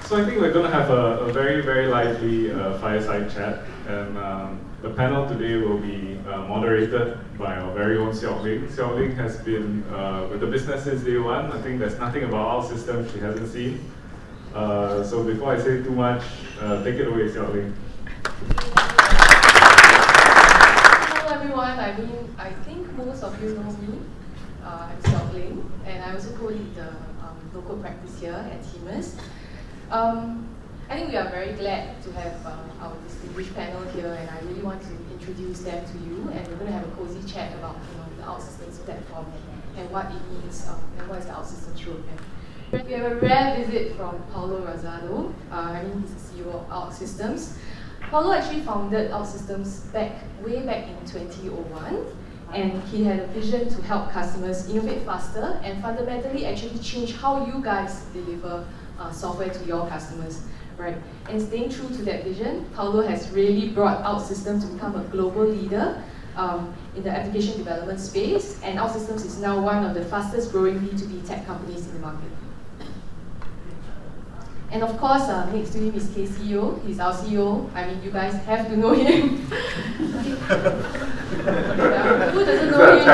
So I think we're going to have a very, very lively fireside chat. And the panel today will be moderated by our very own Seok Ling. Seok Ling has been with the business since day one. I think there's nothing about OutSystems she hasn't seen. So before I say too much, take it away, Seok Ling. Hello everyone, I think most of you know me. I'm Seok Ling, and I also co-lead the local practice here at Temus. I think we are very glad to have our distinguished panel here, and I really want to introduce them to you. And we're going to have a cozy chat about the OutSystems platform and what it means and what is the OutSystems roadmap. We have a rare visit from Paulo Rosado. He's the CEO of OutSystems. Paulo actually founded OutSystems way back in 2001, and he had a vision to help customers innovate faster and fundamentally actually change how you guys deliver software to your customers, right? And staying true to that vision, Paulo has really brought OutSystems to become a global leader in the application development space, and OutSystems is now one of the fastest growing B2B tech companies in the market. And of course, next to him is Yeoh. He's our CEO. I mean, you guys have to know him. Who doesn't know him?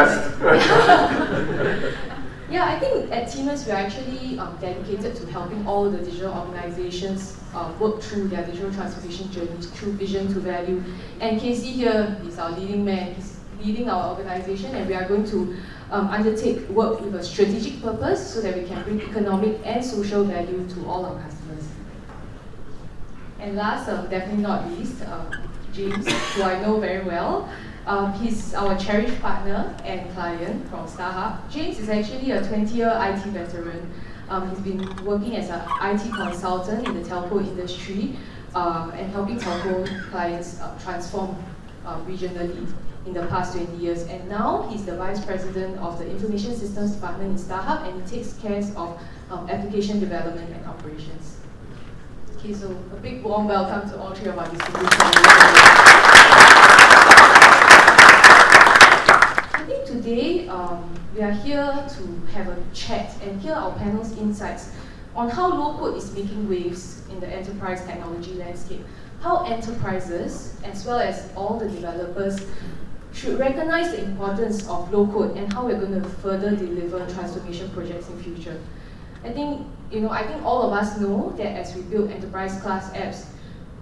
Yeah, I think at Temus we're actually dedicated to helping all the digital organizations work through their digital transformation journeys through vision to value. And Casey here is our leading man. He's leading our organization, and we are going to undertake work with a strategic purpose so that we can bring economic and social value to all our customers. And last, definitely not least, James, who I know very well. He's our cherished partner and client from Starhub. James is actually a 20-year IT veteran. He's been working as an IT consultant in the telco industry and helping telco clients transform regionally in the past 20 years. And now he's the vice president of the information systems department in Starhub, and he takes care of application development and operations. Okay, so a big warm welcome to all three of our distinguished panelists. I think today we are here to have a chat and hear our panel's insights on how low-code is making waves in the enterprise technology landscape, how enterprises, as well as all the developers, should recognize the importance of low-code and how we're going to further deliver transformation projects in future. I think all of us know that as we build enterprise-class apps,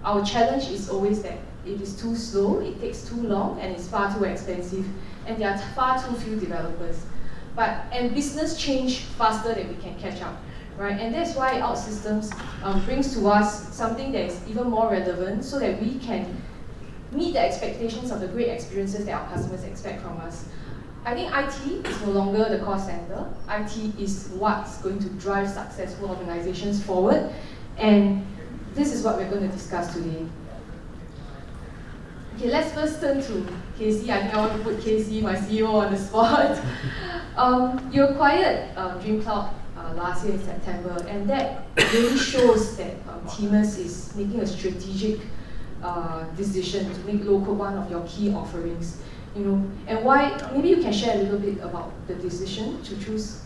our challenge is always that it is too slow, it takes too long, and it's far too expensive, and there are far too few developers. And business change faster than we can catch up, right? And that's why OutSystems brings to us something that is even more relevant so that we can meet the expectations of the great experiences that our customers expect from us. I think IT is no longer the cost center. IT is what's going to drive successful organizations forward, and this is what we're going to discuss today. Okay, let's first turn to Casey. I think I want to put Casey, my CEO, on the spot. You acquired DreamCloud last year in September, and that really shows that Temus is making a strategic decision to make low-code one of your key offerings. And why? Maybe you can share a little bit about the decision to choose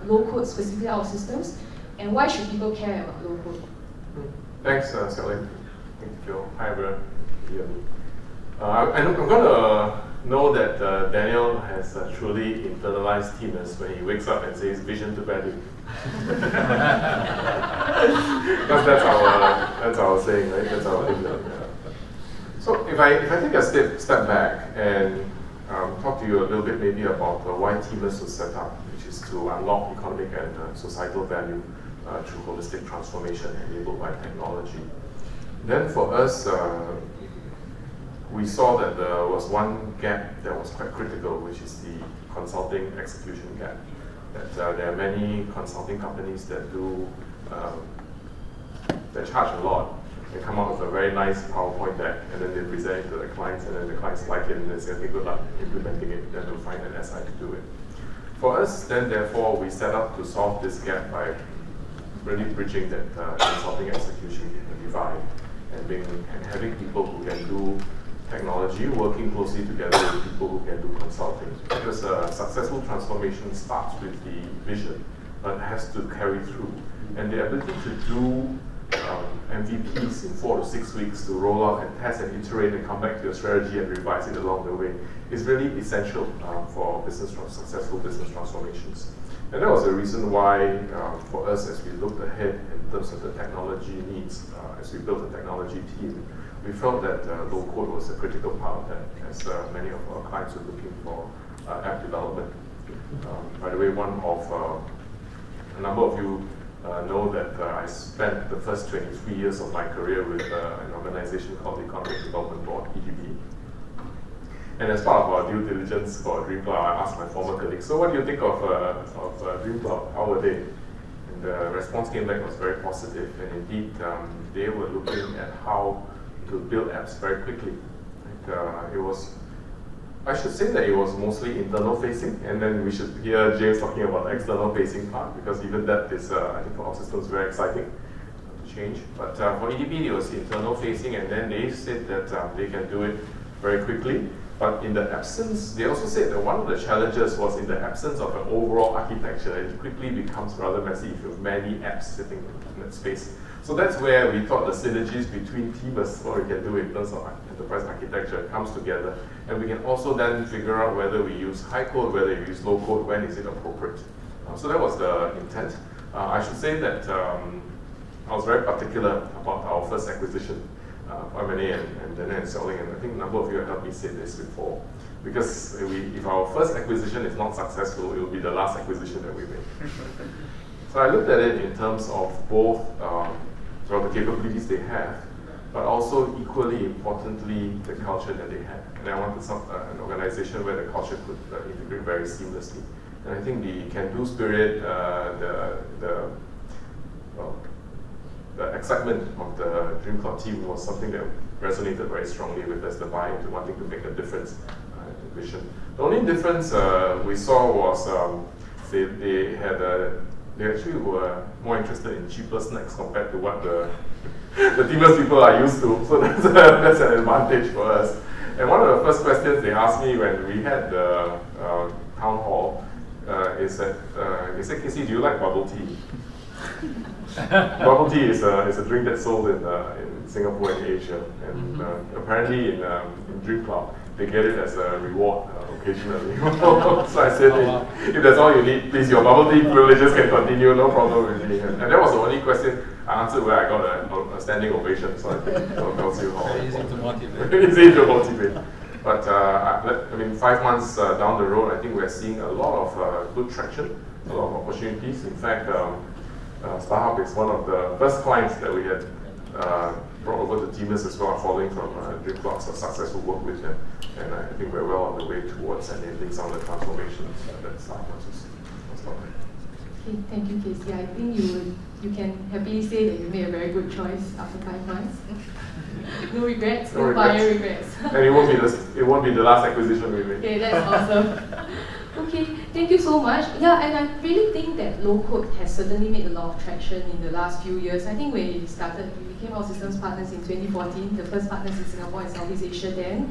low-code, specifically OutSystems, and why should people care about low-code? Thanks, Sally. Thank you, Joe. Hi, everyone. I'm going to know that Daniel has truly internalized Temus when he wakes up and says vision to value. Because that's our saying, right? That's our thing. So if I take a step back and talk to you a little bit maybe about why Temus was set up, which is to unlock economic and societal value through holistic transformation enabled by technology. Then for us, we saw that there was one gap that was quite critical, which is the consulting execution gap. That there are many consulting companies that charge a lot. They come out with a very nice PowerPoint deck, and then they present it to the clients, and then the clients like it, and they say, okay, good luck implementing it. Then we'll find an SI to do it. For us, then therefore, we set up to solve this gap by really bridging that consulting execution divide, and having people who can do technology working closely together with people who can do consulting. Because successful transformation starts with the vision, but has to carry through. And the ability to do MVPs in 4 to 6 weeks to roll out and test and iterate and come back to your strategy and revise it along the way is really essential for successful business transformations. And that was the reason why, for us, as we looked ahead in terms of the technology needs, as we built a technology team, we felt that low code was a critical part of that, as many of our clients were looking for app development. By the way, a number of you know that I spent the first 23 years of my career with an organization called the Economic Development Board, EDB. And as part of our due diligence for DreamCloud, I asked my former colleagues, so what do you think of DreamCloud? How were they? And the response came back was very positive, and indeed they were looking at how to build apps very quickly. I should say that it was mostly internal facing, and then we should hear James talking about the external facing part, because even that is, I think, for OutSystems very exciting to change. But for EDB, it was internal facing, and then they said that they can do it very quickly. But in the absence, they also said that one of the challenges was in the absence of an overall architecture, it quickly becomes rather messy if you have many apps sitting in that space. So that's where we thought the synergies between Temus, what we can do in terms of enterprise architecture, comes together. And we can also then figure out whether we use high code, whether we use low code, when is it appropriate. So that was the intent. I should say that I was very particular about our first acquisition, M&A and then Seok, and I think a number of you have helped me say this before. Because if our first acquisition is not successful, it will be the last acquisition that we make. So I looked at it in terms of both the capabilities they have, but also equally importantly, the culture that they have. And I wanted an organization where the culture could integrate very seamlessly. And I think the can-do spirit, the excitement of the DreamCloud team was something that resonated very strongly with us, the buy into wanting to make a difference in the vision. The only difference we saw was they actually were more interested in cheaper snacks compared to what the Temus people are used to. So that's an advantage for us. And one of the first questions they asked me when we had the town hall is that they said, Casey, do you like bubble tea? Bubble tea is a drink that's sold in Singapore and Asia, and apparently in DreamCloud they get it as a reward occasionally. So I said, if that's all you need, please, your bubble tea privileges can continue, no problem with me. And that was the only question I answered where I got a standing ovation. So I think that tells you how easy to motivate. Easy to motivate. But I mean, 5 months down the road, I think we're seeing a lot of good traction, a lot of opportunities. In fact, Starhub is one of the first clients that we had brought over to Temus as well, following from DreamCloud, so successful work with them. And I think we're well on the way towards enabling some of the transformations that Starhub was starting. Okay, thank you, Casey. I think you can happily say that you made a very good choice after 5 months. No regrets, no fire regrets. And it won't be the last acquisition we made. Okay, that's awesome. Okay, thank you so much. Yeah, and I really think that low code has certainly made a lot of traction in the last few years. I think when we became OutSystems partners in 2014, the first partners in Singapore and Southeast Asia then.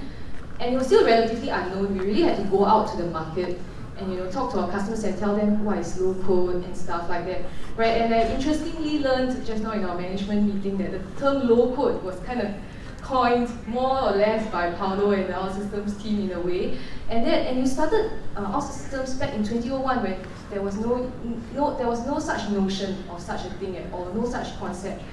And it was still relatively unknown. We really had to go out to the market and talk to our customers and tell them what is low code and stuff like that. Right? And I interestingly learned just now in our management meeting that the term low code was kind of coined more or less by Paulo and the OutSystems team in a way. And you started OutSystems back in 2001 when there was no such notion of such a thing at all, no such concept.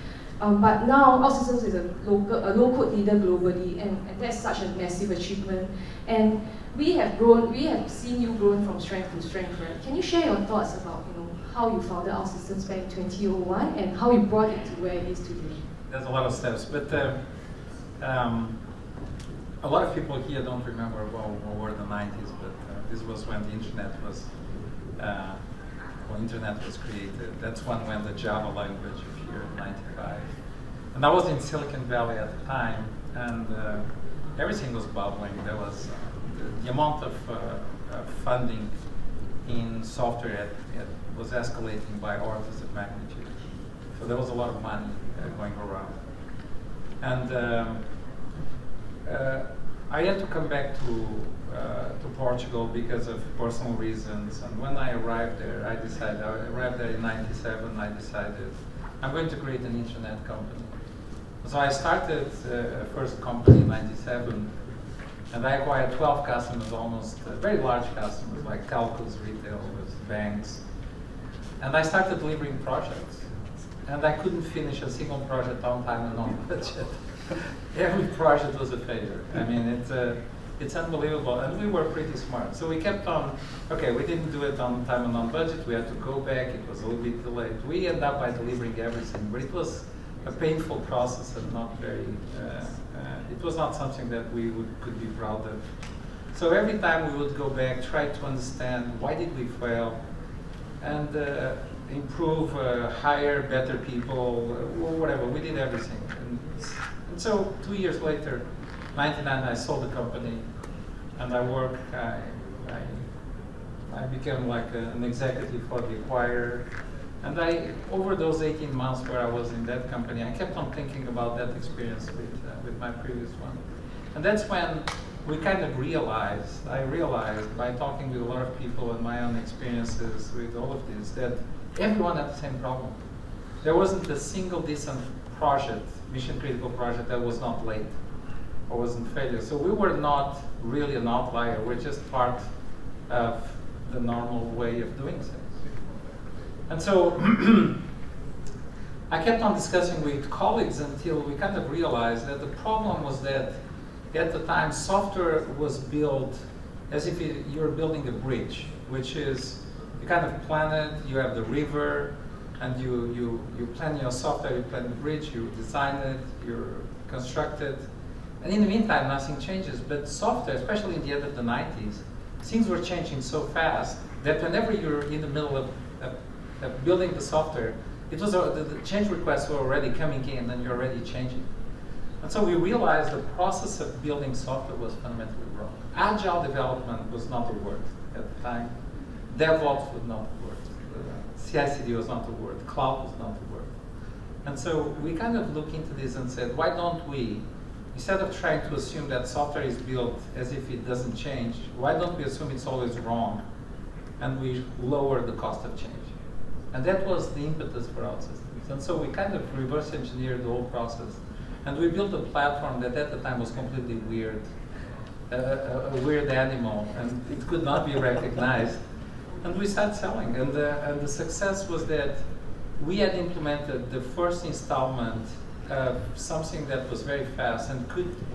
But now OutSystems is a low-code leader globally, and that's such a massive achievement. And we have seen you grown from strength to strength, right? Can you share your thoughts about how you founded OutSystems back in 2001 and how you brought it to where it is today? There's a lot of steps, but a lot of people here don't remember what were the 90s, but this was when the internet was created. That's when the Java language appeared in '95, and I was in Silicon Valley at the time, and everything was bubbling. There was the amount of funding in software was escalating by orders of magnitude. So there was a lot of money going around, and I had to come back to Portugal because of personal reasons. And when I arrived there, I arrived there in '97. I decided I'm going to create an internet company. So I started a first company in '97, and I acquired 12 customers, almost very large customers like Calcus retailers, banks. And I started delivering projects. And I couldn't finish a single project on time and on budget. Every project was a failure. I mean, it's unbelievable. And we were pretty smart. So we kept on, okay, we didn't do it on time and on budget. We had to go back. It was a little bit delayed. We ended up by delivering everything. But it was a painful process and not very, it was not something that we could be proud of. So every time we would go back, try to understand why did we fail, and improve, hire better people, whatever. We did everything. And so 2 years later, '99, I sold the company, and I became like an executive for the acquirer. And over those 18 months where I was in that company, I kept on thinking about that experience with my previous one. And that's when we kind of I realized by talking with a lot of people and my own experiences with all of this, that everyone had the same problem. There wasn't a single decent project, mission critical project, that was not late or was in failure. So we were not really an outlier. We're just part of the normal way of doing things. And so I kept on discussing with colleagues until we kind of realized that the problem was that at the time software was built as if you're building a bridge, which is you kind of plan it, you have the river, and you plan your software, you plan the bridge, you design it, you construct it. And in the meantime, nothing changes. But software, especially in the end of the 90s, things were changing so fast that whenever you're in the middle of building the software, it was the change requests were already coming in and you're already changing. And so we realized the process of building software was fundamentally wrong. Agile development was not a word at the time. DevOps was not a word. CI/CD was not a word. Cloud was not a word. And so we kind of looked into this and said, why don't we, instead of trying to assume that software is built as if it doesn't change, why don't we assume it's always wrong and we lower the cost of change? And that was the impetus for OutSystems. And so we kind of reverse engineered the whole process. And we built a platform that at the time was completely weird, a weird animal, and it could not be recognized. And we started selling. And the success was that we had implemented the first installment of something that was very fast and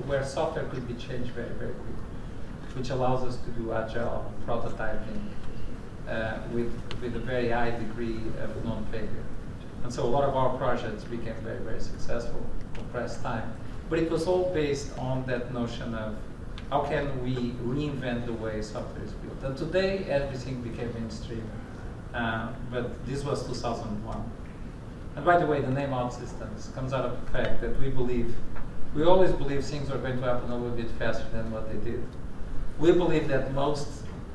where software could be changed very, very quickly, which allows us to do agile prototyping with a very high degree of non-failure. And so a lot of our projects became very, very successful, compressed time. But it was all based on that notion of how can we reinvent the way software is built. And today, everything became mainstream. But this was 2001. And by the way, the name OutSystems comes out of the fact that we always believe things are going to happen a little bit faster than what they did. We believe that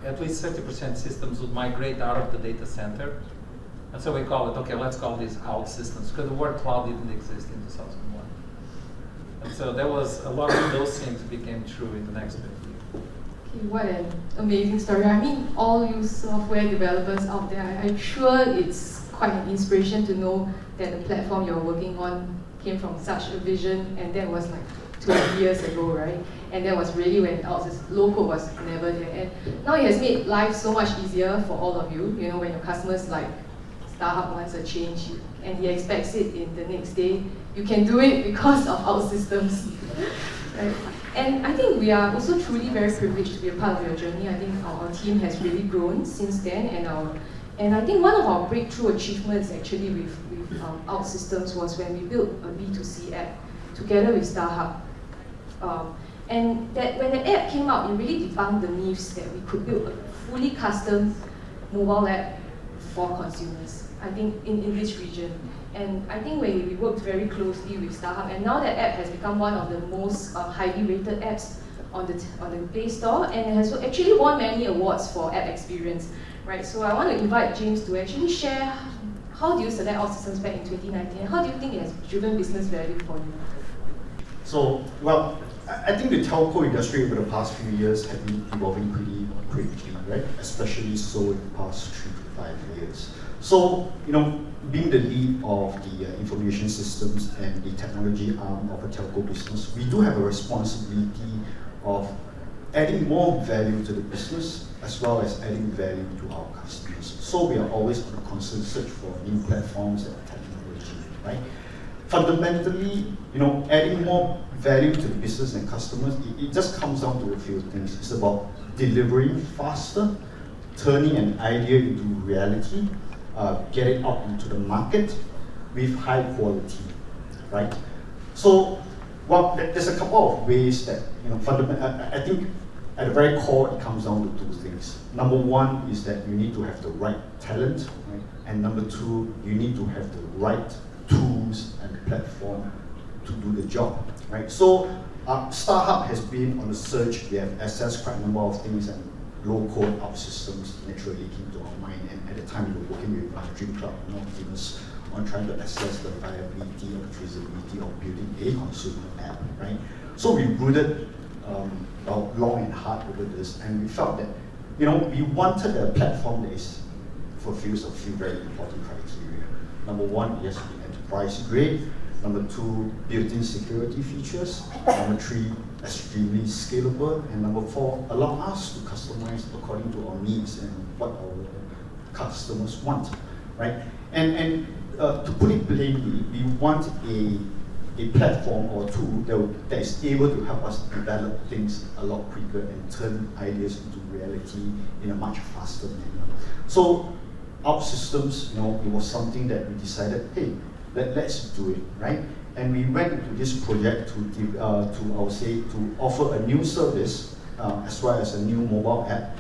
at least 30% systems would migrate out of the data center. And so we call it, okay, let's call this OutSystems, because the word cloud didn't exist in 2001. And so there was a lot of those things became true in the next 50 years. Okay, what an amazing story. I mean, all you software developers out there, I'm sure it's quite an inspiration to know that the platform you're working on came from such a vision, and that was like 20 years ago, right? And that was really when low-code was never there. And now it has made life so much easier for all of you. You know, when your customers like Starhub wants a change and he expects it in the next day, you can do it because of OutSystems. Right? And I think we are also truly very privileged to be a part of your journey. I think our team has really grown since then, and I think one of our breakthrough achievements actually with OutSystems was when we built a B2C app together with Starhub. And that when the app came out, it really debunked the myths that we could build a fully custom mobile app for consumers, I think, in this region. And I think we worked very closely with Starhub, and now that app has become one of the most highly rated apps on the Play Store, and it has actually won many awards for app experience. Right? So I want to invite James to actually share how do you select OutSystems back in 2019, and how do you think it has driven business value for you? So, well, I think the telco industry over the past few years has been evolving pretty quickly, right? Especially so in the past 3 to 5 years. So, being the lead of the information systems and the technology arm of a telco business, we do have a responsibility of adding more value to the business as well as adding value to our customers. So we are always on a constant search for new platforms and technology, right? Fundamentally, adding more value to the business and customers, it just comes down to a few things. It's about delivering faster, turning an idea into reality, get it out into the market with high quality, right? So, well, there's a couple of ways that, I think at the very core, it comes down to 2 things. Number 1 is that you need to have the right talent, right? And number 2, you need to have the right tools and platform to do the job, right? So, Starhub has been on the search. We have accessed quite a number of things, and low-code OutSystems naturally came to our mind. And at the time, we were working with Dream Club, Temus, on trying to assess the viability or feasibility of building a consumer app, right? So we brooded long and hard over this, and we felt that, we wanted a platform that fulfills a few very important criteria. Number 1, it has to be enterprise grade. Number 2, built-in security features. Number 3, extremely scalable. And number 4, allow us to customize according to our needs and what our customers want, right? And to put it plainly, we want a platform or tool that is able to help us develop things a lot quicker and turn ideas into reality in a much faster manner. So OutSystems, it was something that we decided, hey, let's do it, right? And we went into this project to offer a new service as well as a new mobile app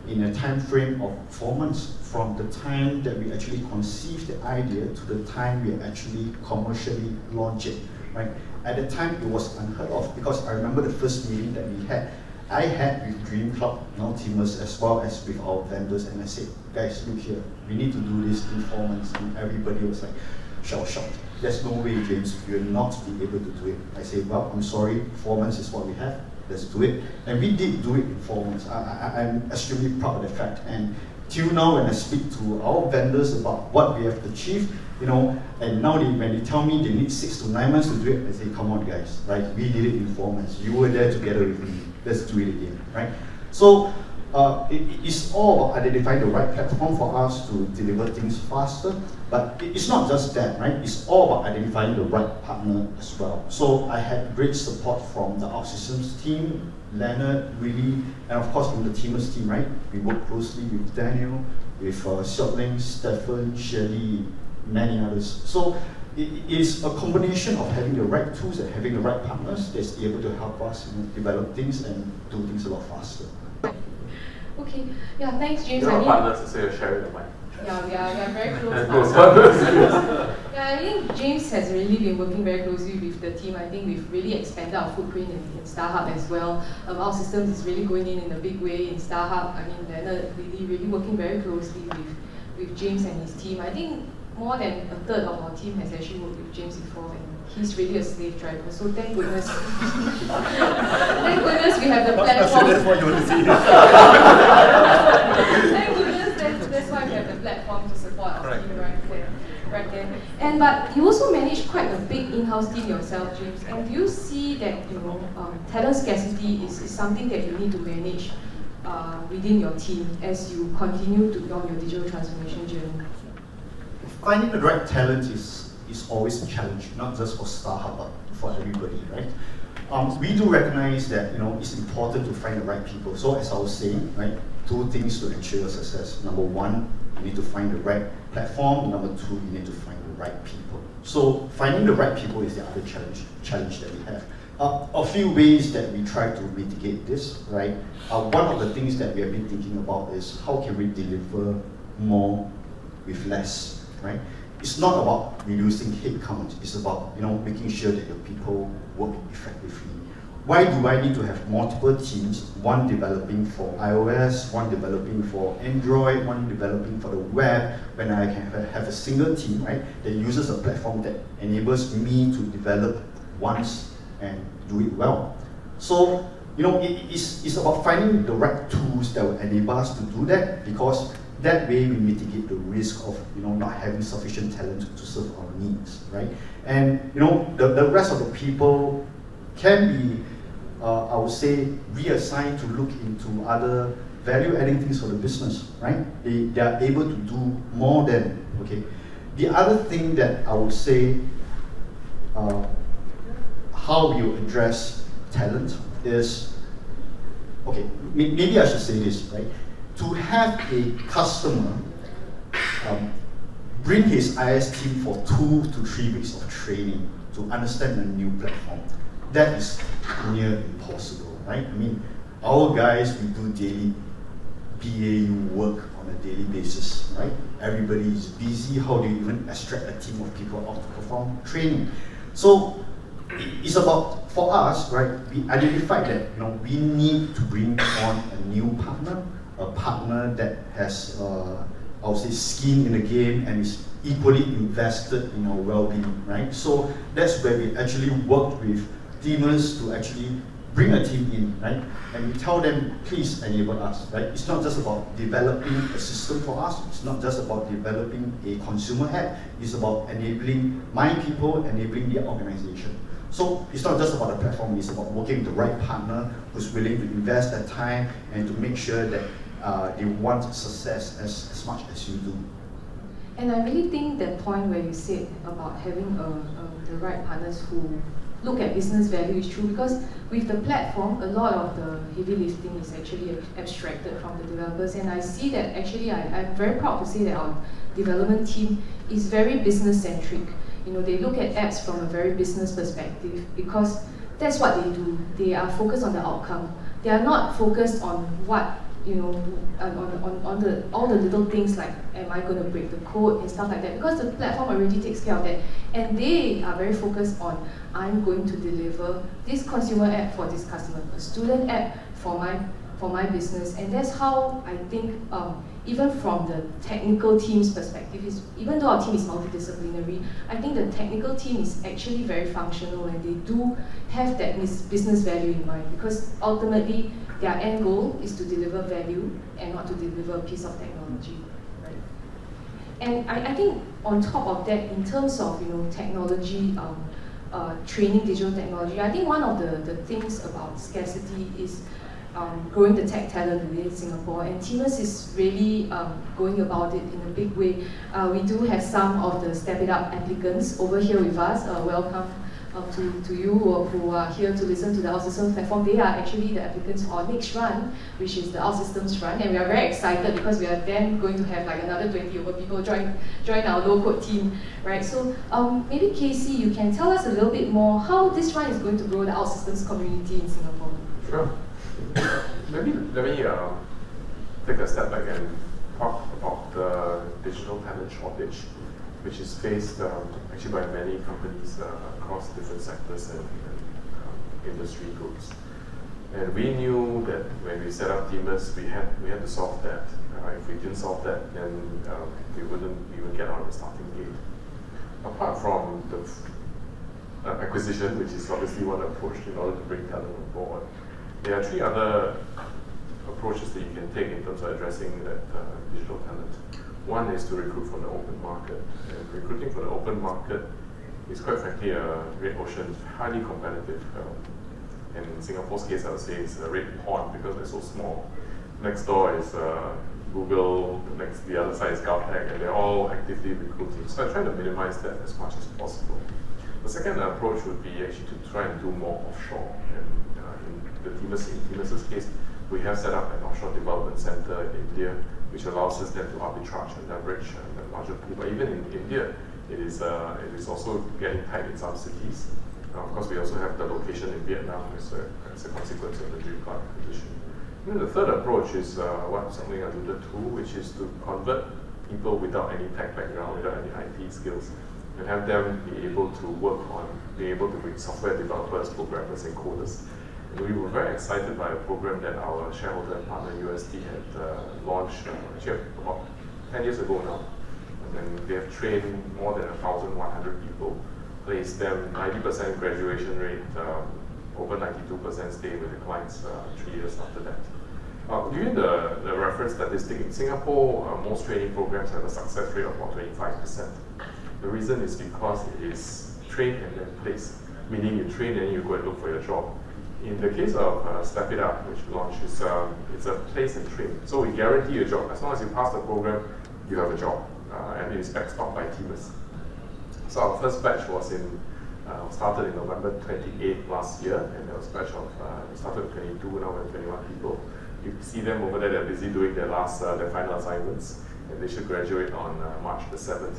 in a time frame of 4 months from the time that we actually conceived the idea to the time we actually commercially launch it, right? At the time, it was unheard of because I remember the first meeting that we had. I had with Dream Club, Temus, as well as with our vendors, and I said, guys, look here, we need to do this in 4 months, and everybody was like, shell-shocked. There's no way, James, you'll not be able to do it. I said, well, I'm sorry, 4 months is what we have, let's do it. And we did do it in 4 months. I'm extremely proud of the fact. And till now, when I speak to our vendors about what we have achieved, and now when they tell me they need 6 to 9 months to do it, I say, come on, guys, right? We did it in 4 months. You were there together with me. Let's do it again, right? So it's all about identifying the right platform for us to deliver things faster. But it's not just that, right? It's all about identifying the right partner as well. So I had great support from the OutSystems team, Leonard, Willie, and of course from the Temus team, right? We work closely with Daniel, with Seok, Ling, Stefan, Shirley, many others. So it is a combination of having the right tools and having the right partners that's able to help us develop things and do things a lot faster. Okay, yeah, thanks, James. Your partners to say sharing the mic. Yeah, we are very close. Close partners. Yeah, I think James has really been working very closely with the team. I think we've really expanded our footprint in Starhub as well. OutSystems is really going in a big way in Starhub. I mean, Leonard really working very closely with James and his team. I think more than a third of our team has actually worked with James before, and he's really a slave driver. So thank goodness. Thank goodness we have the platform. That's what you want to see. Thank goodness that's why we have the platform to support our team right there. And but you also manage quite a big in-house team yourself, James. And do you see that talent scarcity is something that you need to manage within your team as you continue on your digital transformation journey? Finding the right talent is always a challenge, not just for Starhub, but for everybody, right? We do recognize that it's important to find the right people. So as I was saying, right, 2 things to ensure your success. Number 1, you need to find the right platform. Number 2, you need to find the right people. So finding the right people is the other challenge that we have. A few ways that we try to mitigate this, right? One of the things that we have been thinking about is how can we deliver more with less. Right? It's not about reducing headcount. It's about making sure that your people work effectively. Why do I need to have multiple teams? One developing for iOS, one developing for Android, one developing for the web. When I can have a single team, right, that uses a platform that enables me to develop once and do it well. So it's about finding the right tools that will enable us to do that, because that way we mitigate the risk of not having sufficient talent to serve our needs, right? And the rest of the people can be, I would say, reassigned to look into other value-adding things for the business, right? They are able to do more than, okay. The other thing that I would say, how you address talent is, okay, maybe I should say this, right? To have a customer bring his IS team for 2 to 3 weeks of training to understand a new platform, that is near impossible, right? I mean, our guys, we do daily BAU work on a daily basis, right? Everybody is busy. How do you even extract a team of people out to perform training? So it's about, for us, right, we identified that we need to bring on a new partner, a partner that has, I would say, skin in the game and is equally invested in our well-being, right? So that's where we actually worked with Temus to actually bring a team in, right? And we tell them, please enable us, right? It's not just about developing a system for us. It's not just about developing a consumer app. It's about enabling my people, enabling their organization. So it's not just about the platform. It's about working with the right partner who's willing to invest their time and to make sure that they want success as much as you do. And I really think that point where you said about having the right partners who look at business value is true, because with the platform, a lot of the heavy lifting is actually abstracted from the developers, and I see that actually I'm very proud to say that our development team is very business centric. They look at apps from a very business perspective because that's what they do. They are focused on the outcome. They are not focused on what on all the little things like, am I going to break the code and stuff like that, because the platform already takes care of that, and they are very focused on, I'm going to deliver this consumer app for this customer, a student app for my business. And that's how I think, even from the technical team's perspective, even though our team is multidisciplinary, I think the technical team is actually very functional, and they do have that business value in mind, because ultimately their end goal is to deliver value and not to deliver a piece of technology, right? And I think on top of that, in terms of technology, training digital technology, I think one of the things about scarcity is growing the tech talent within Singapore, and Temus is really going about it in a big way. We do have some of the Step It Up applicants over here with us. Welcome to you who are here to listen to the OutSystems platform. They are actually the applicants for our next run, which is the OutSystems run, and we are very excited because we are then going to have like another 20 over people join our low-code team, right? So maybe Casey, you can tell us a little bit more how this run is going to grow the OutSystems community in Singapore. Sure. Maybe let me take a step back and talk about the digital talent shortage, which is faced actually by many companies across different sectors and industry groups. And we knew that when we set up Temus, we had to solve that. If we didn't solve that, then we wouldn't even get on the starting gate. Apart from the acquisition, which is obviously one approach in order to bring talent on board, there are 3 other approaches that you can take in terms of addressing that digital talent. One is to recruit from the open market. And recruiting from the open market is quite frankly a red ocean, highly competitive. And in Singapore's case, I would say it's a red pond because we're so small. Next door is Google, the other side is GovTech, and they're all actively recruiting. So I try to minimize that as much as possible. The second approach would be actually to try and do more offshore. And in Temus's case, we have set up an offshore development center in India, which allows us then to arbitrage and leverage a larger pool. But even in India, it is also getting tight in some cities. Of course, we also have the location in Vietnam as a consequence of the Dream Cloud acquisition. And then the third approach is something I alluded to, which is to convert people without any tech background, without any IT skills, and have them be able to work on being able to be software developers, programmers, and coders. And we were very excited by a program that our shareholder and partner USD had launched actually about 10 years ago now. And then they have trained more than 1,100 people, placed them 90% graduation rate, over 92% stay with the clients 3 years after that. During the reference statistic in Singapore, most training programs have a success rate of about 25%. The reason is because it is train and then place, meaning you train and you go and look for your job. In the case of Step It Up, which we launched, it's a place and train. So we guarantee a job. As long as you pass the program, you have a job. And it is backstopped by Temus. So our first batch was started in November 28 last year, and there was a batch of, we started with 22, now we're 21 people. You see them over there, they're busy doing their final assignments, and they should graduate on March the 7th.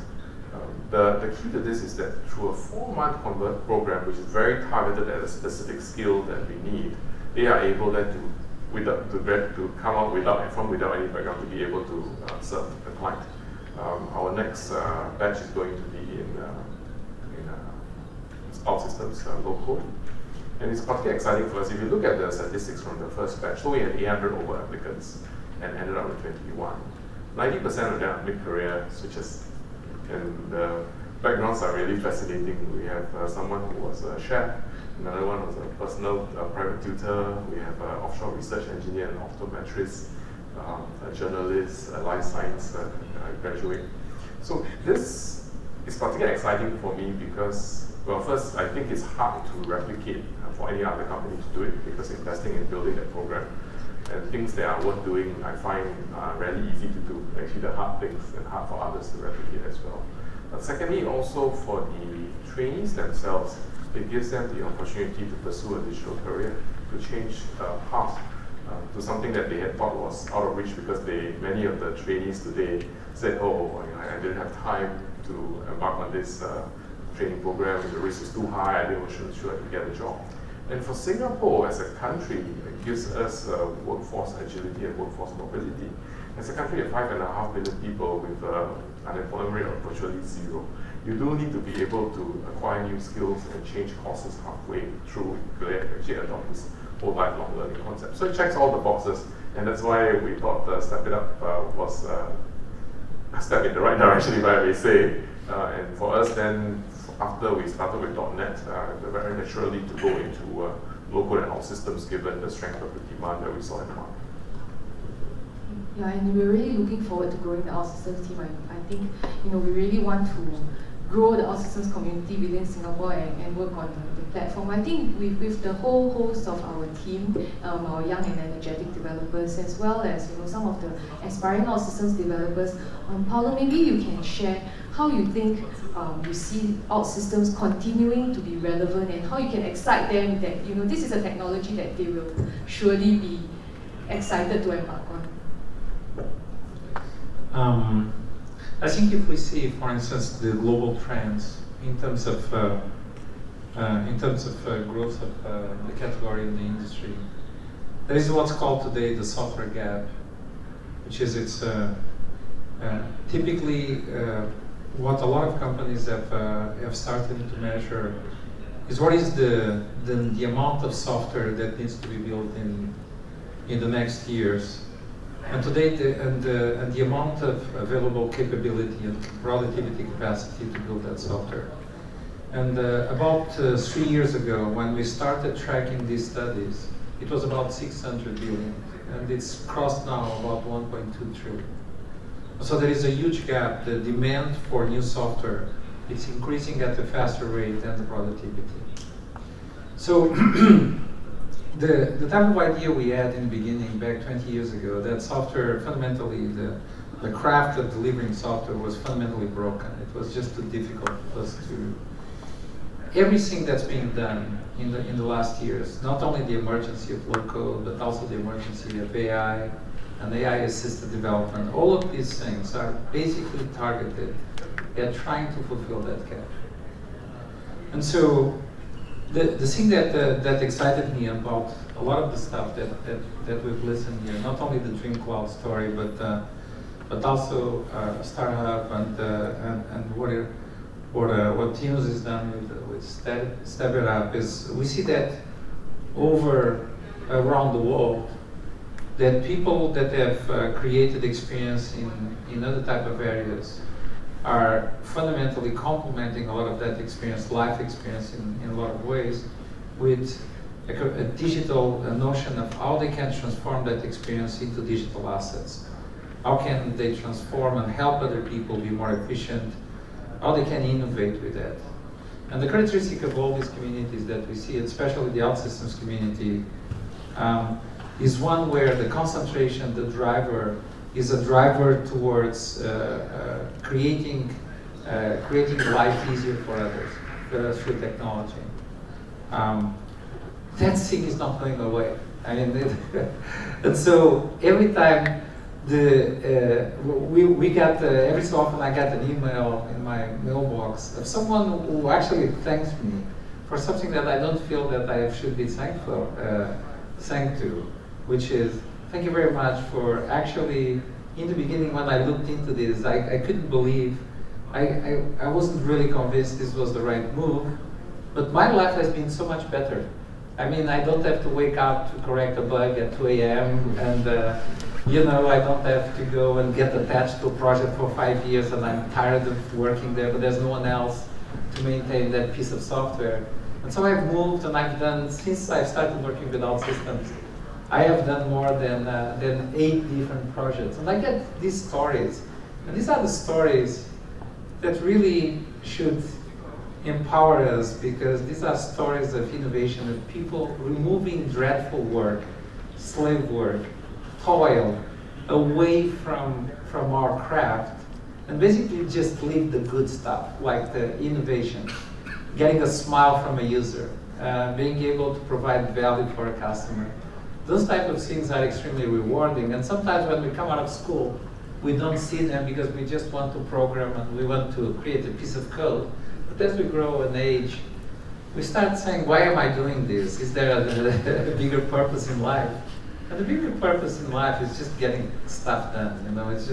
The key to this is that through a 4-month program, which is very targeted at a specific skill that we need, they are able then to come out without any background to be able to serve the client. Our next batch is going to be in OutSystems low code. And it's particularly exciting for us. If you look at the statistics from the first batch, so we had 800 over applicants and ended up with 21. 90% of them are mid-career switches. And the backgrounds are really fascinating. We have someone who was a chef, another one was a personal private tutor, we have an offshore research engineer, an optometrist, a journalist, a life science graduate. So this is particularly exciting for me because, well, first, I think it's hard to replicate for any other company to do it because investing in building that program and things that are worth doing, I find really easy to do. Actually, the hard things and hard for others to replicate as well. But secondly, also for the trainees themselves, it gives them the opportunity to pursue a digital career, to change path to something that they had thought was out of reach because many of the trainees today said, oh, I didn't have time to embark on this training program, the risk is too high, I wasn't sure I could get a job. And for Singapore as a country, it gives us workforce agility and workforce mobility. As a country of 5.5 million people with unemployment rate of virtually zero, you do need to be able to acquire new skills and change courses halfway through to actually adopt this whole lifelong learning concept. So it checks all the boxes, and that's why we thought Step It Up was a step in the right direction, if I may say. And for us then, after we started with .NET, very naturally to go into local and OutSystems given the strength of the demand that we saw in the market. Yeah, and we're really looking forward to growing the OutSystems team. I think we really want to grow the OutSystems community within Singapore and work on the platform. I think with the whole host of our team, our young and energetic developers, as well as some of the aspiring OutSystems developers, Paulo, maybe you can share how you think you see OutSystems continuing to be relevant and how you can excite them that this is a technology that they will surely be excited to embark on. I think if we see, for instance, the global trends in terms of growth of the category in the industry, there is what's called today the software gap, which is typically what a lot of companies have started to measure is what is the amount of software that needs to be built in the next years. And today, the amount of available capability and productivity capacity to build that software. And about 3 years ago, when we started tracking these studies, it was about 600 billion, and it's crossed now about 1.2 trillion. So there is a huge gap. The demand for new software, it's increasing at a faster rate than the productivity. So the type of idea we had in the beginning, back 20 years ago, that software fundamentally, the craft of delivering software was fundamentally broken. It was just too difficult for us to. Everything that's being done in the last years, not only the emergence of low code, but also the emergence of AI and AI-assisted development, all of these things are basically targeted at trying to fulfill that gap. And so the thing that excited me about a lot of the stuff that we've listened here, not only the Dream Cloud story, but also Starhub and what Temus has done with Step It Up is we see that around the world that people that have created experience in other type of areas are fundamentally complementing a lot of that experience, life experience in a lot of ways, with a digital notion of how they can transform that experience into digital assets. How can they transform and help other people be more efficient? How they can innovate with that. And the characteristic of all these communities that we see, especially the OutSystems community, is one where the concentration, the driver, is a driver towards creating life easier for others through technology. That thing is not going away. I mean, and so every time we got every so often I get an email in my mailbox of someone who actually thanks me for something that I don't feel that I should be thanked to, which is thank you very much for actually. In the beginning, when I looked into this, I couldn't believe. I wasn't really convinced this was the right move, but my life has been so much better. I mean, I don't have to wake up to correct a bug at 2 a.m. and I don't have to go and get attached to a project for 5 years and I'm tired of working there, but there's no one else to maintain that piece of software. And so I've moved and I've done, since I started working with OutSystems, I have done more than 8 different projects. And I get these stories. And these are the stories that really should empower us, because these are stories of innovation, of people removing dreadful work, slave work, toil, away from our craft, and basically just leave the good stuff, like the innovation, getting a smile from a user, being able to provide value for a customer. Those type of things are extremely rewarding, and sometimes when we come out of school, we don't see them because we just want to program and we want to create a piece of code. But as we grow in age, we start saying, why am I doing this? Is there a bigger purpose in life? And the bigger purpose in life is just getting stuff done. It's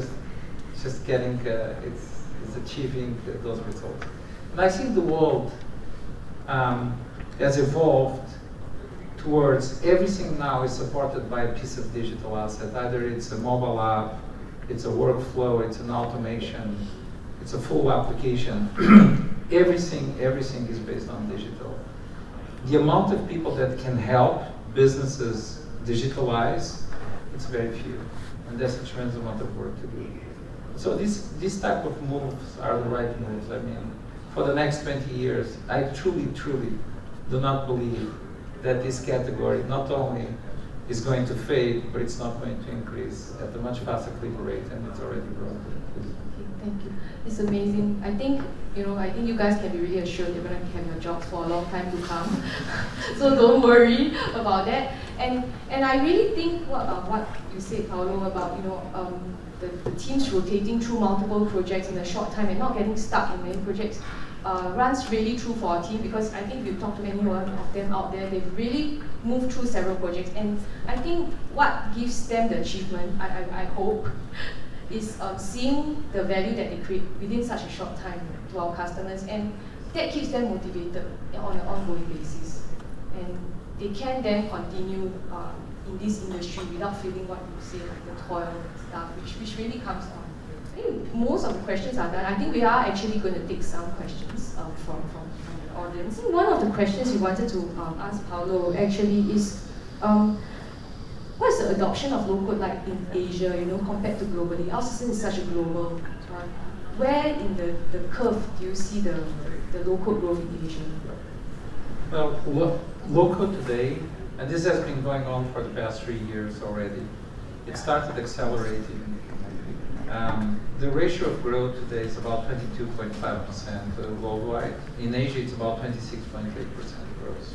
just getting, it's achieving those results. And I think the world has evolved towards everything now is supported by a piece of digital asset. Either it's a mobile app, it's a workflow, it's an automation, it's a full application. Everything is based on digital. The amount of people that can help businesses digitalize, it's very few. And that's a tremendous amount of work to do. So these type of moves are the right moves. I mean, for the next 20 years, I truly do not believe that this category not only is going to fade, but it's not going to increase at a much faster clip rate, and it's already growing. Thank you. It's amazing. I think you guys can be really assured you're going to have your jobs for a long time to come. So don't worry about that. And I really think what you said, Paulo, about the teams rotating through multiple projects in a short time and not getting stuck in many projects runs really true for our team, because I think if you talk to anyone of them out there, they've really moved through several projects. And I think what gives them the achievement, I hope, is seeing the value that they create within such a short time to our customers, and that keeps them motivated on an ongoing basis. And they can then continue in this industry without feeling what you say, like the toil and stuff, which really comes down. I think most of the questions are done. I think we are actually going to take some questions from the audience. I think one of the questions we wanted to ask Paulo actually is, what's the adoption of low-code like in Asia, compared to globally? OutSystems is such a global one. Where in the curve do you see the low-code growth in Asia? Well, low-code today, and this has been going on for the past 3 years already, it started accelerating. The ratio of growth today is about 22.5% worldwide. In Asia, it's about 26.8% growth.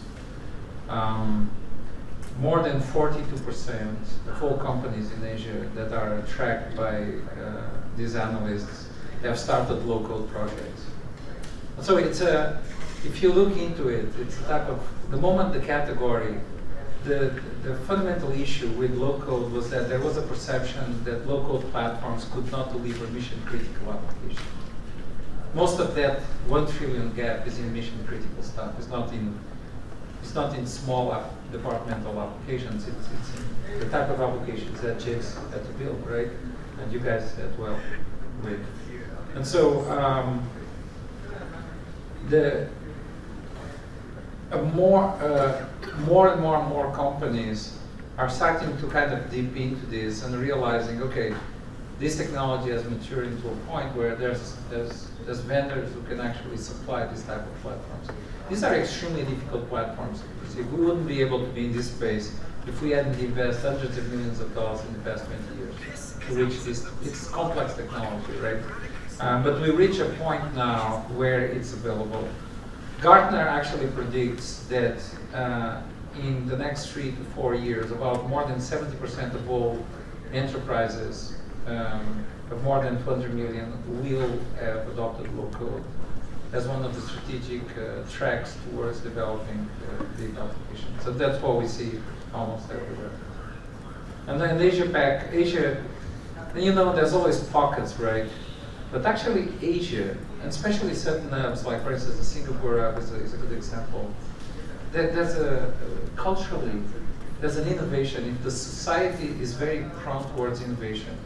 More than 42% of all companies in Asia that are tracked by these analysts have started low-code projects. So it's if you look into it, it's a type of, the moment the category, the fundamental issue with low-code was that there was a perception that low-code platforms could not deliver mission-critical applications. Most of that 1 trillion gap is in mission-critical stuff. It's not in small departmental applications. It's in the type of applications that James had to build, right? And you guys had well with. And so more and more companies are starting to kind of dip into this and realizing, okay, this technology has matured into a point where there's vendors who can actually supply this type of platforms. These are extremely difficult platforms. See, we wouldn't be able to be in this space if we hadn't invested hundreds of millions of dollars in the past 20 years to reach this. It's complex technology, right? But we reach a point now where it's available. Gartner actually predicts that in the next 3 to 4 years, about more than 70% of all enterprises of more than 200 million will have adopted low code as one of the strategic tracks towards developing big applications. So that's what we see almost everywhere. And then Asia, you know, there's always pockets, right? But actually Asia, and especially certain hubs, like for instance the Singapore hub is a good example. Culturally, there's an innovation. If the society is very prone towards innovation,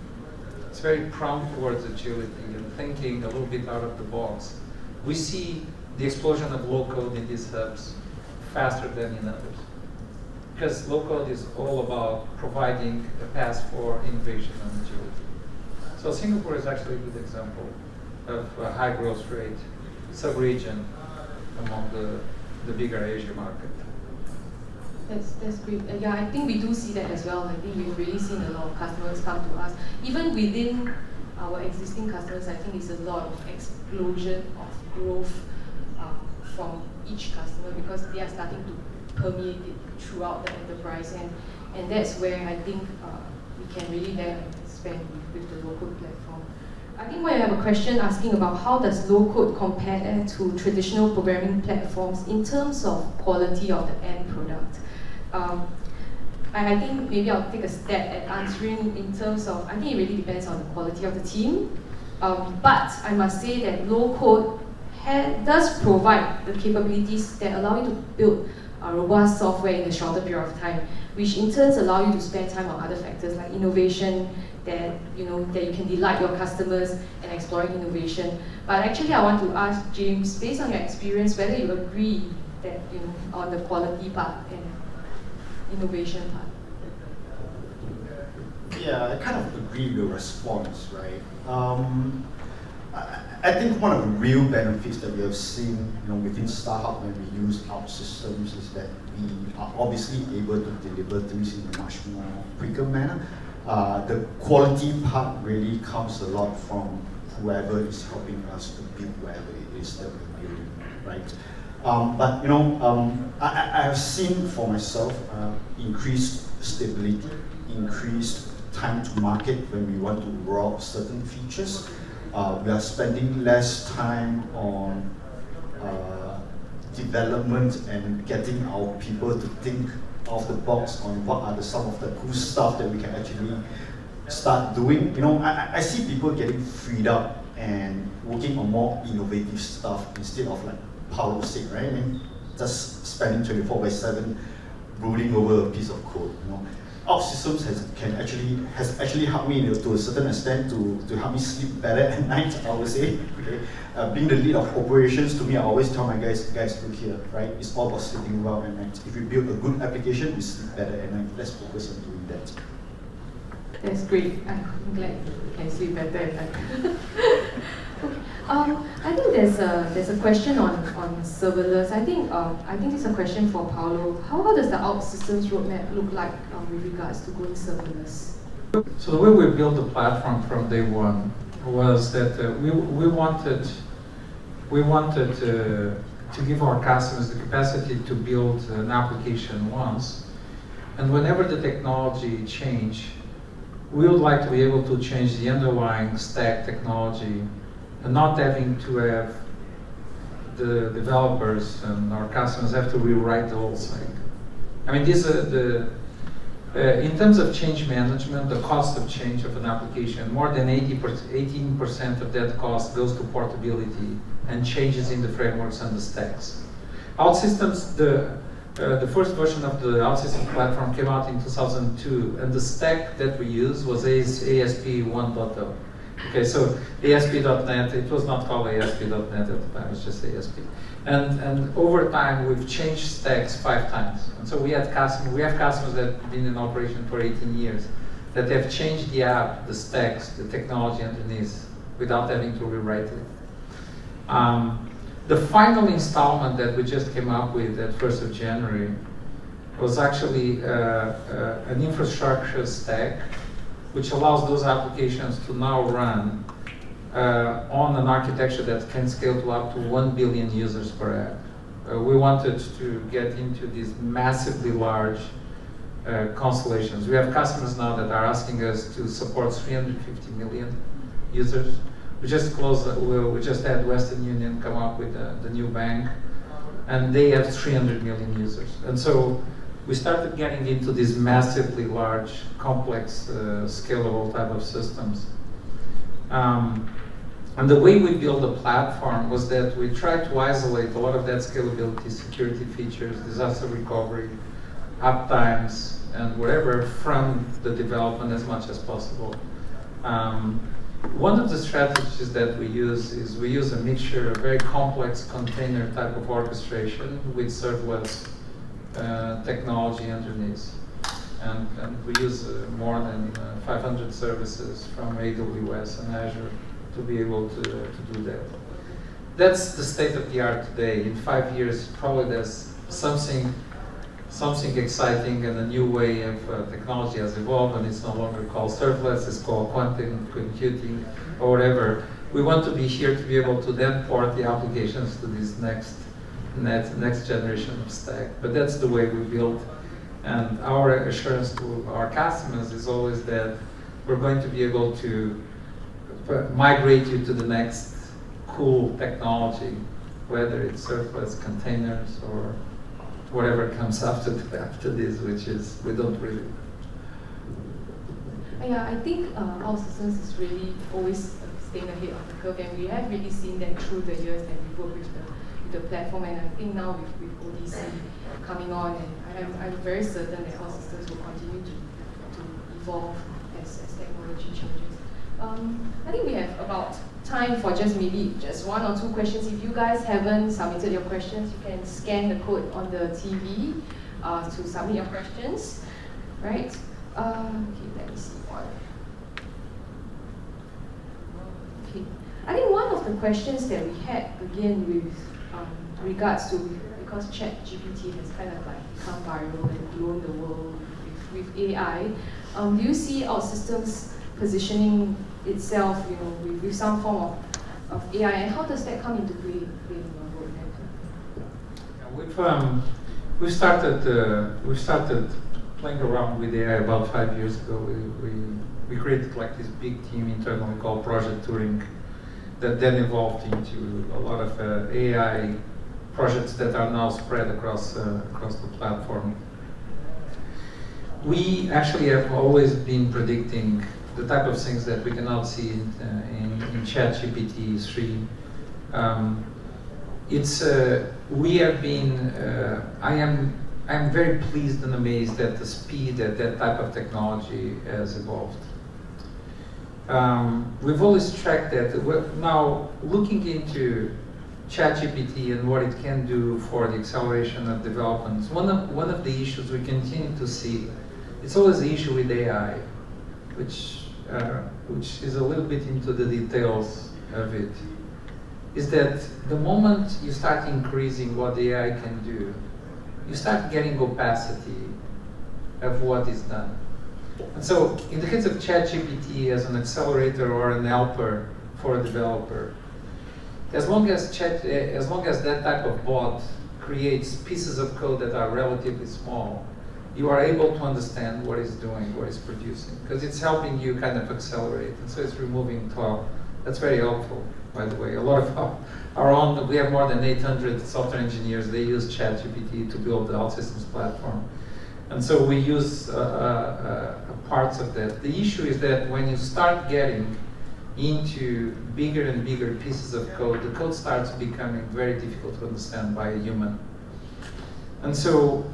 it's very prone towards agility and thinking a little bit out of the box. We see the explosion of low code in these hubs faster than in others. Because low code is all about providing a path for innovation and agility. So Singapore is actually a good example of a high growth rate sub-region among the bigger Asia market. That's great. Yeah, I think we do see that as well. I think we've really seen a lot of customers come to us. Even within our existing customers, I think it's a lot of explosion of growth from each customer because they are starting to permeate it throughout the enterprise, and that's where I think we can really then expand with the low-code platform. I think we have a question asking about how does low-code compare to traditional programming platforms in terms of quality of the end product. I think maybe I'll take a step at answering in terms of, I think it really depends on the quality of the team. But I must say that low-code does provide the capabilities that allow you to build robust software in a shorter period of time, which in turn allow you to spend time on other factors like innovation, that you can delight your customers and exploring innovation. But actually, I want to ask James, based on your experience, whether you agree that on the quality part and innovation part. Yeah, I kind of agree with your response, right? I think one of the real benefits that we have seen, within Starhub when we use OutSystems is that we are obviously able to deliver things in a much more quicker manner. The quality part really comes a lot from whoever is helping us to build whatever it is that we're building, right? But I have seen for myself increased stability, increased time to market when we want to roll out certain features. We are spending less time on development and getting our people to think off the box on what are some of the cool stuff that we can actually start doing. I see people getting freed up and working on more innovative stuff instead of like Paulo said, right? I mean, just spending 24/7 brooding over a piece of code. OutSystems has actually helped me to a certain extent to help me sleep better at night, I would say. Okay? Being the lead of operations, to me, I always tell my guys, look here, right? It's all about sleeping well at night. If we build a good application, we sleep better at night. Let's focus on doing that. That's great. I'm glad you can sleep better at night. I think there's a question on serverless. I think it's a question for Paulo. How does the OutSystems roadmap look like with regards to going serverless? So the way we built the platform from day one was that we wanted to give our customers the capacity to build an application once, and whenever the technology change, we would like to be able to change the underlying stack technology and not having to have the developers and our customers have to rewrite the whole thing. I mean, in terms of change management, the cost of change of an application, more than 18% of that cost goes to portability and changes in the frameworks and the stacks. OutSystems, the first version of the OutSystems platform came out in 2002, and the stack that we used was ASP 1.0. Okay, so ASP.NET, it was not called ASP.NET at the time, it was just ASP. And over time, we've changed stacks 5 times. And so we have customers that have been in operation for 18 years that have changed the app, the stacks, the technology underneath without having to rewrite it. The final installment that we just came up with at 1st of January was actually an infrastructure stack which allows those applications to now run on an architecture that can scale to up to 1 billion users per app. We wanted to get into these massively large constellations. We have customers now that are asking us to support 350 million users. We just had Western Union come up with the new bank, and they have 300 million users. And so we started getting into these massively large, complex, scalable type of systems. And the way we built the platform was that we tried to isolate a lot of that scalability, security features, disaster recovery, uptimes, and whatever from the development as much as possible. One of the strategies that we use is we use a mixture of very complex container type of orchestration with serverless technology underneath. And we use more than 500 services from AWS and Azure to be able to do that. That's the state of the art today. In 5 years, probably there's something exciting and a new way of technology has evolved, and it's no longer called serverless, it's called quantum computing or whatever. We want to be here to be able to then port the applications to this next generation of stack. But that's the way we build. And our assurance to our customers is always that we're going to be able to migrate you to the next cool technology, whether it's serverless containers or whatever comes after this, which is, we don't really. Yeah, I think OutSystems is really always staying ahead of the curve, and we have really seen that through the years that we work with the platform, and I think now with ODC coming on, and I'm very certain that OutSystems will continue to evolve as technology changes. I think we have about time for just maybe just 1 or 2 questions. If you guys haven't submitted your questions, you can scan the code on the TV to submit your questions, right? Okay, let me see one. Okay, I think one of the questions that we had again with regards to, because ChatGPT has kind of like become viral and blown the world with AI, do you see OutSystems positioning itself, with some form of AI, and how does that come into play in your roadmap? We've started playing around with AI about 5 years ago. We created like this big team internally called Project Turing that then evolved into a lot of AI projects that are now spread across the platform. We actually have always been predicting the type of things that we cannot see in ChatGPT 3. We have been. I am very pleased and amazed at the speed that type of technology has evolved. We've always tracked that. Now, looking into ChatGPT and what it can do for the acceleration of development, one of the issues we continue to see, it's always the issue with AI, which is a little bit into the details of it, is that the moment you start increasing what the AI can do, you start getting opacity of what is done. And so, in the case of ChatGPT as an accelerator or an helper for a developer, as long as that type of bot creates pieces of code that are relatively small, you are able to understand what it's doing, what it's producing, because it's helping you kind of accelerate, and so it's removing toil. That's very helpful, by the way. A lot of our own, we have more than 800 software engineers, they use ChatGPT to build the OutSystems platform. And so we use parts of that. The issue is that when you start getting into bigger and bigger pieces of code, the code starts becoming very difficult to understand by a human. And so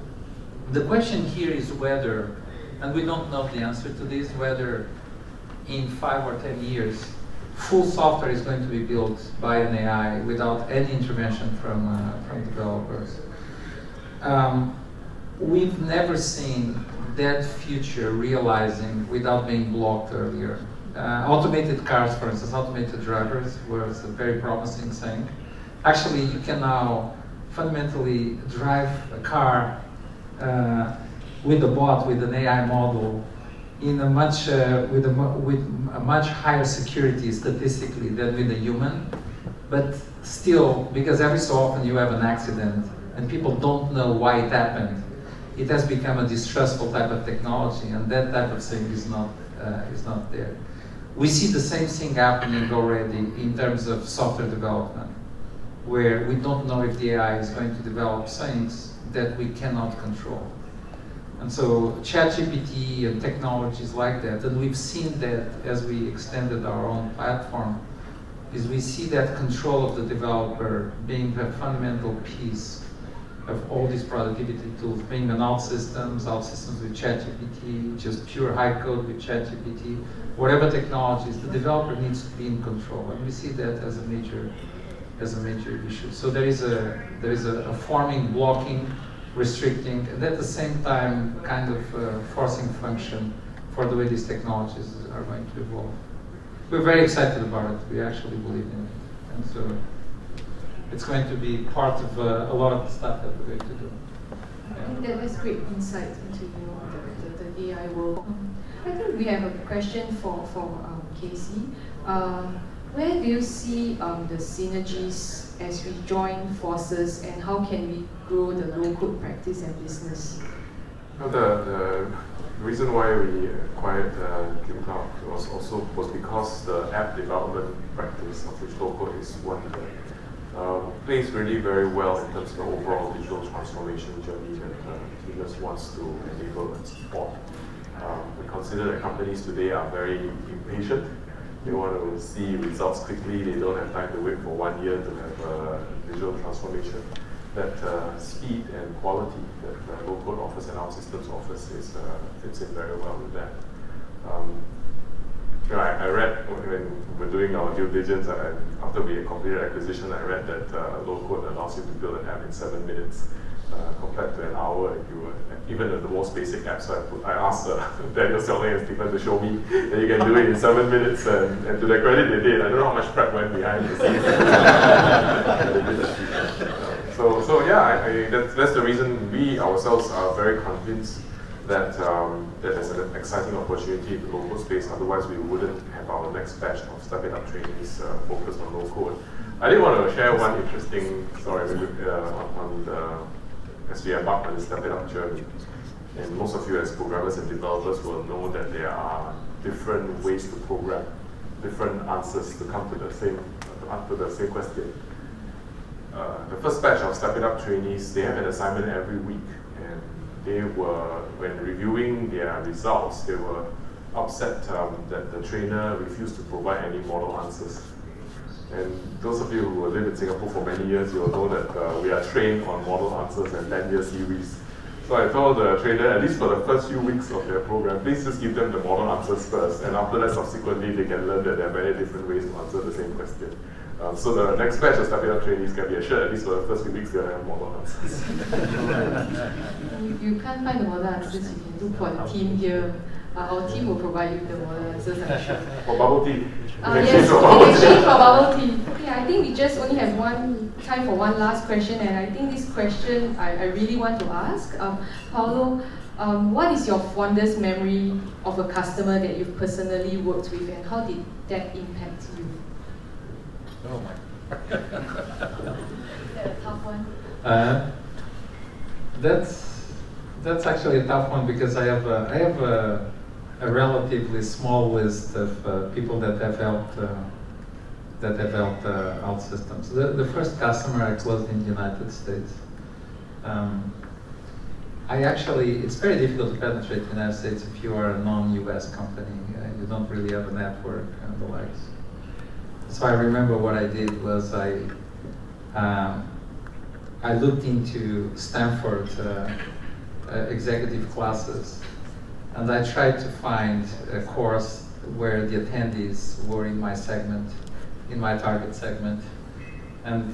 the question here is whether, and we don't know the answer to this, whether in 5 or 10 years full software is going to be built by an AI without any intervention from developers. We've never seen that future realizing without being blocked earlier. Automated cars, for instance, automated drivers was a very promising thing. Actually, you can now fundamentally drive a car with a bot, with an AI model, in a much with a much higher security statistically than with a human. But still, because every so often you have an accident and people don't know why it happened, it has become a distrustful type of technology, and that type of thing is not there. We see the same thing happening already in terms of software development, where we don't know if the AI is going to develop things that we cannot control. And so ChatGPT and technologies like that, and we've seen that as we extended our own platform, is we see that control of the developer being a fundamental piece of all these productivity tools, being an OutSystems with ChatGPT, just pure high code with ChatGPT, whatever technologies, the developer needs to be in control, and we see that as a major issue. So there is a forming, blocking, restricting, and at the same time kind of forcing function for the way these technologies are going to evolve. We're very excited about it. We actually believe in it, and so it's going to be part of a lot of the stuff that we're going to do. I think that's great insight into the AI world. I think we have a question for Casey. Where do you see the synergies as we join forces, and how can we grow the low-code practice and business? Well, the reason why we acquired Giga was because the app development practice, of which low-code is one, plays really very well in terms of the overall digital transformation journey that Temus wants to enable and support. We consider that companies today are very impatient. They want to see results quickly. They don't have time to wait for 1 year to have a digital transformation. That speed and quality that low-code offers and OutSystems offers fits in very well with that. I read when we're doing our due diligence, after we completed acquisition, I read that low-code allows you to build an app in 7 minutes compared to an hour if you were, even with the most basic app. So I asked Daniel, Seok, and Stephen to show me that you can do it in 7 minutes, and to their credit, they did. I don't know how much prep went behind the scenes. So yeah, that's the reason we ourselves are very convinced that there's an exciting opportunity in the low-code space. Otherwise, we wouldn't have our next batch of Step It Up trainees focused on low-code. I did want to share one interesting story as we embark on the Step It Up journey. And most of you as programmers and developers will know that there are different ways to program, different answers to come to the same question. The first batch of Step It Up trainees, they have an assignment every week. And they were, when reviewing their results, they were upset that the trainer refused to provide any model answers. And those of you who have lived in Singapore for many years, you'll know that we are trained on model answers and 10-year series. So I told the trainer, at least for the first few weeks of their program, please just give them the model answers first, and after that, subsequently, they can learn that there are many different ways to answer the same question. So the next batch of Step It Up trainees can be assured, at least for the first few weeks, they'll have model answers. If you can't find the model answers, you can look for the team here. Our team will provide you the model answers, I'm sure. For bubble tea. Yes, we exchange for bubble tea. Okay, I think we just only have time for one last question, and I think this question I really want to ask. Paulo, what is your fondest memory of a customer that you've personally worked with, and how did that impact you? Oh my. Is that a tough one? That's actually a tough one, because I have a relatively small list of people that have helped OutSystems. The first customer I closed in the United States. It's very difficult to penetrate the United States if you are a non-US company. You don't really have a network and the likes. So I remember what I did was I looked into Stanford executive classes, and I tried to find a course where the attendees were in my segment, in my target segment. And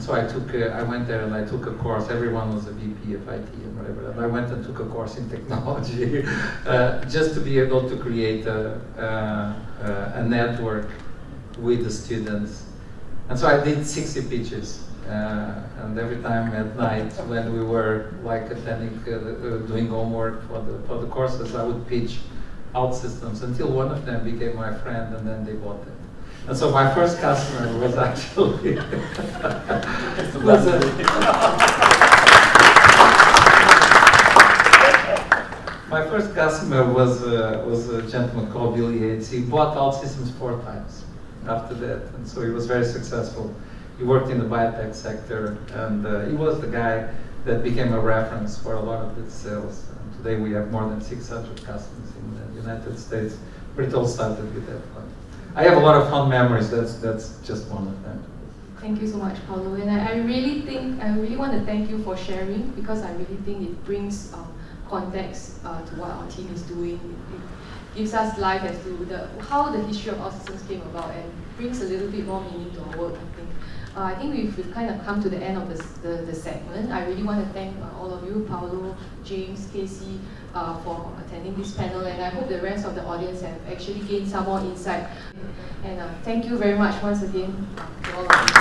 so I went there and I took a course. Everyone was a VP of IT and whatever. And I went and took a course in technology just to be able to create a network with the students. And so I did 60 pitches. And every time at night when we were like attending, doing homework for the courses, I would pitch OutSystems until one of them became my friend and then they bought it. And so my first customer was actually my first customer was a gentleman called Bill Yates. He bought OutSystems 4 times after that, and so he was very successful. He worked in the biotech sector, and he was the guy that became a reference for a lot of the sales. And today we have more than 600 customers in the United States, but it all started with that one. I have a lot of fond memories. That's just one of them. Thank you so much, Paulo. And I really want to thank you for sharing, because I really think it brings context to what our team is doing. It gives us life as to how the history of OutSystems came about, and brings a little bit more meaning to our work, I think. I think we've kind of come to the end of the segment. I really want to thank all of you, Paulo, James, Casey, for attending this panel, and I hope the rest of the audience have actually gained some more insight. And thank you very much once again to all of you.